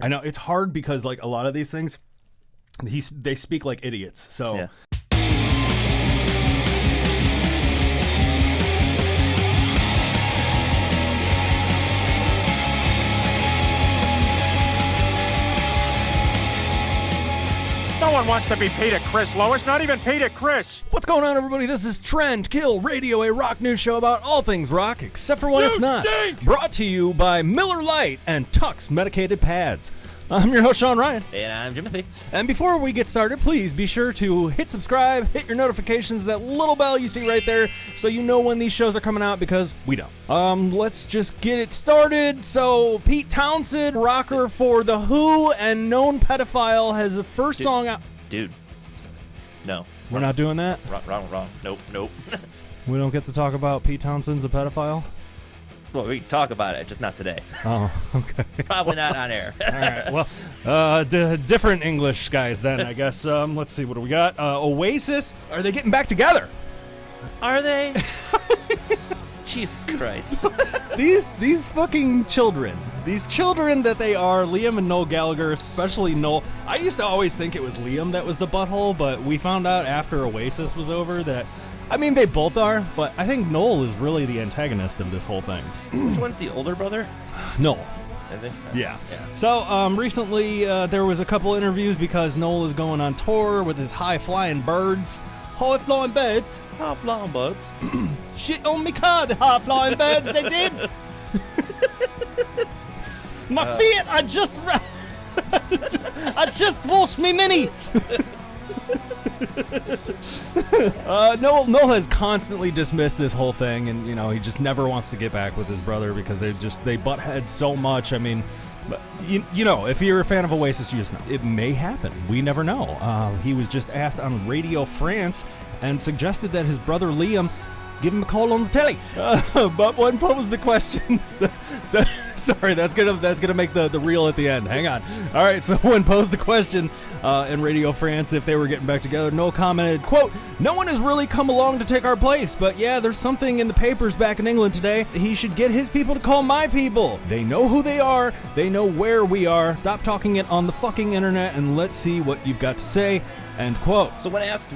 I know it's hard because like a lot of these things, they speak like idiots. So. Yeah. No one wants to be Peter Chris, Lois, not even Peter Chris. What's going on, everybody? This is Trend Kill Radio, a rock news show about all things rock, except for when it's not. Brought to you by Miller Lite and Tux Medicated Pads. I'm your host, Sean Ryan. And I'm Jimothy. And before we get started, please be sure to hit subscribe, hit your notifications, that little bell you see right there, so you know when these shows are coming out, because we don't. Let's just get it started. So, Pete Townsend, rocker for The Who and known pedophile, has a first song out. Dude. No. We're not doing that? Wrong. Nope. We don't get to talk about Pete Townsend's a pedophile? Well, we can talk about it, just not today. Oh, okay. Probably not on air. All right. Well, different English guys then, I guess. Let's see, what do we got? Oasis, are they getting back together? Are they? Jesus Christ. These fucking children. These children that they are, Liam and Noel Gallagher, especially Noel. I used to always think it was Liam that was the butthole, but we found out after Oasis was over that, I mean, they both are, but I think Noel is really the antagonist of this whole thing. Which one's the older brother? Noel. Is it? Yeah. So, recently, there was a couple interviews because Noel is going on tour with his high-flying birds. High-flying birds? High-flying birds. Shit on me car, the high-flying birds, they did! My feet, I just washed me mini! Noel has constantly dismissed this whole thing, and you know he just never wants to get back with his brother because they butt heads so much. I mean, but you know, if you're a fan of Oasis, you just know it may happen. We never know. He was just asked on Radio France and suggested that his brother Liam give him a call on the telly, but one posed the question. So sorry, that's gonna make the reel at the end. Hang on. All right, so one posed the question in Radio France if they were getting back together. Noel commented, quote, "No one has really come along to take our place, but yeah, there's something in the papers back in England today. He should get his people to call my people. They know who they are. They know where we are. Stop talking it on the fucking internet and let's see what you've got to say." End quote. So when asked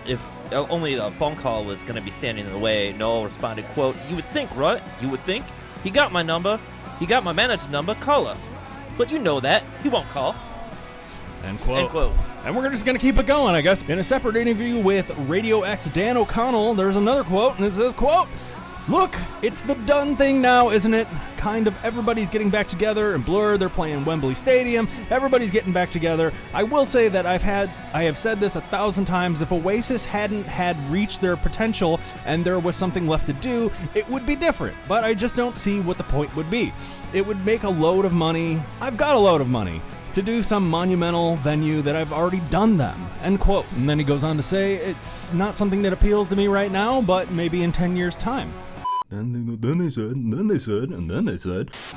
if only a phone call was going to be standing in the way, Noel responded, quote, "You would think, right? You would think? He got my number. He got my manager's number. Call us. But you know that. He won't call." End quote. End quote. And we're just going to keep it going, I guess. In a separate interview with Radio X Dan O'Connell, there's another quote, and it says, quote, "Look, it's the done thing now, isn't it? Kind of everybody's getting back together, and Blur, they're playing Wembley Stadium. Everybody's getting back together. I will say that I have said this 1,000 times. If Oasis hadn't had reached their potential and there was something left to do, it would be different. But I just don't see what the point would be. It would make a load of money. I've got a load of money to do some monumental venue that I've already done them." End quote. And then he goes on to say, "It's not something that appeals to me right now, but maybe in 10 years' time." Then they said.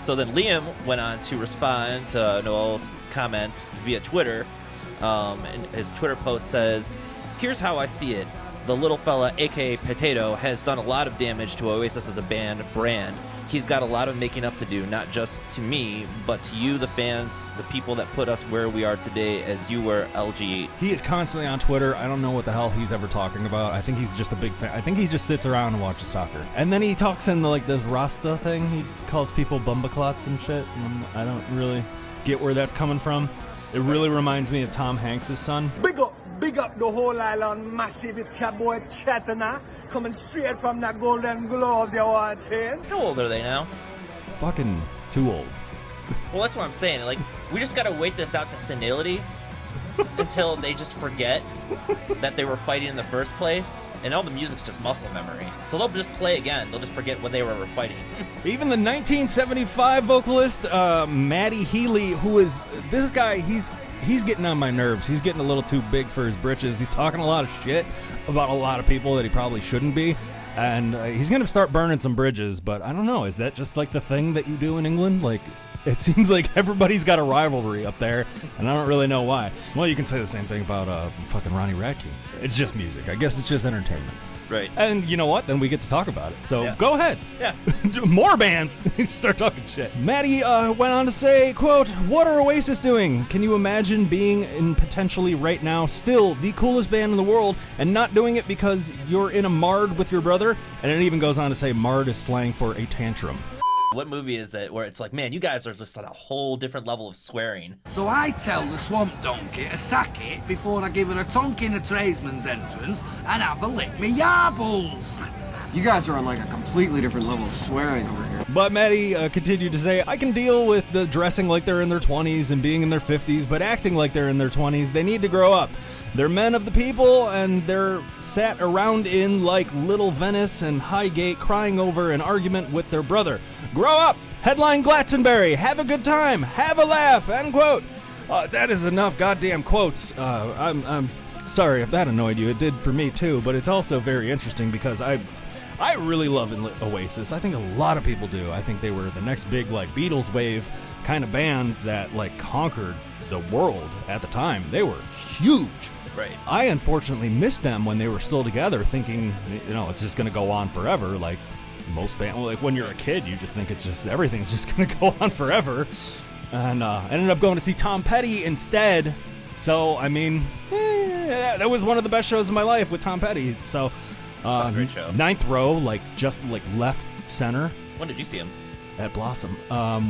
So then Liam went on to respond to Noel's comments via Twitter. And his Twitter post says, "Here's how I see it. The little fella, aka Potato, has done a lot of damage to Oasis as a brand. He's got a lot of making up to do, not just to me, but to you, the fans, the people that put us where we are today as you were, LG." He is constantly on Twitter. I don't know what the hell he's ever talking about. I think he's just a big fan. I think he just sits around and watches soccer. And then he talks in this Rasta thing. He calls people bumbaclots and shit. And I don't really get where that's coming from. It really reminds me of Tom Hanks' son. Big up the whole island, massive. It's your boy Chatana, coming straight from the Golden Globes, you want saying? How old are they now? Fucking too old. Well, that's what I'm saying. Like, we just gotta wait this out to senility until they just forget that they were fighting in the first place, and all the music's just muscle memory. So they'll just play again. They'll just forget what they were fighting. Even the 1975 vocalist, Matty Healy, who is this guy, he's getting on my nerves. He's getting a little too big for his britches. He's talking a lot of shit about a lot of people that he probably shouldn't be. And he's going to start burning some bridges, but I don't know. Is that just like the thing that you do in England? Like, It seems like everybody's got a rivalry up there, and I don't really know why. Well, you can say the same thing about fucking Ronnie Radke. It's just music. I guess it's just entertainment. Right. And you know what? Then we get to talk about it. So go ahead. Yeah. More bands. Start talking shit. Maddie went on to say, quote, "What are Oasis doing? Can you imagine being in potentially right now still the coolest band in the world and not doing it because you're in a mard with your brother?" And it even goes on to say mard is slang for a tantrum. What movie is it where it's like, man, you guys are just on a whole different level of swearing? So I tell the swamp donkey to sack it before I give her a tonk in the tradesman's entrance and have a lick me yarbles. You guys are on like a completely different level of swearing over here. But Maddie continued to say, "I can deal with the dressing like they're in their 20s and being in their 50s, but acting like they're in their 20s, they need to grow up. They're men of the people, and they're sat around in like Little Venice and Highgate crying over an argument with their brother. Grow up! Headline Glastonbury! Have a good time! Have a laugh!" End quote. That is enough goddamn quotes. I'm sorry if that annoyed you. It did for me too, but it's also very interesting because I really love Oasis. I think a lot of people do. I think they were the next big like Beatles wave kind of band that like conquered the world at the time. They were huge. Right. I unfortunately missed them when they were still together, thinking, you know, it's just going to go on forever. Like most bands, like when you're a kid, you just think it's just everything's just going to go on forever. And I ended up going to see Tom Petty instead. So I mean, that was one of the best shows of my life with Tom Petty. So a great show. Ninth row, like just like left center. When did you see him? At Blossom,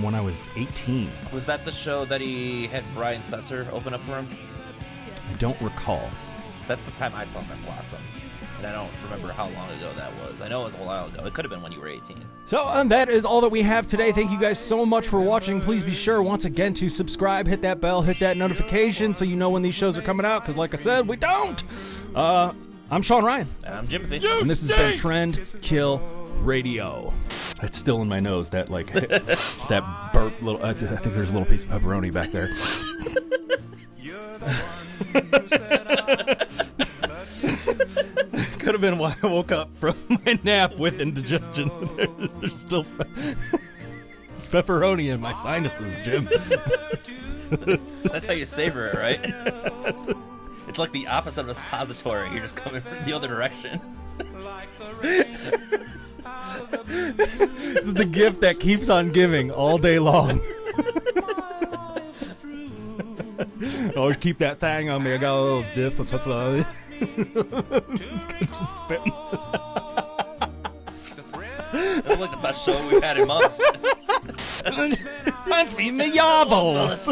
when I was 18. Was that the show that he had Brian Setzer open up for him? I don't recall. That's the time I saw him at Blossom. And I don't remember how long ago that was. I know it was a while ago. It could have been when you were 18. So that is all that we have today. Thank you guys so much for watching. Please be sure once again to subscribe, hit that bell, hit that notification so you know when these shows are coming out, because like I said, we don't. I'm Sean Ryan. And I'm Jimothy. And this has been Trend Kill Radio. It's still in my nose, that like that burp little. I think there's a little piece of pepperoni back there. Could have been why I woke up from my nap with indigestion. There's still it's pepperoni in my sinuses, Jim. That's how you savor it, right? It's like the opposite of a suppository. You're just coming from the other direction. This is the gift that keeps on giving all day long. Always keep that thing on me. I got a little dip of pepperoni. Just spitting. That was like the best show we've had in months. Punch me in the yarballs.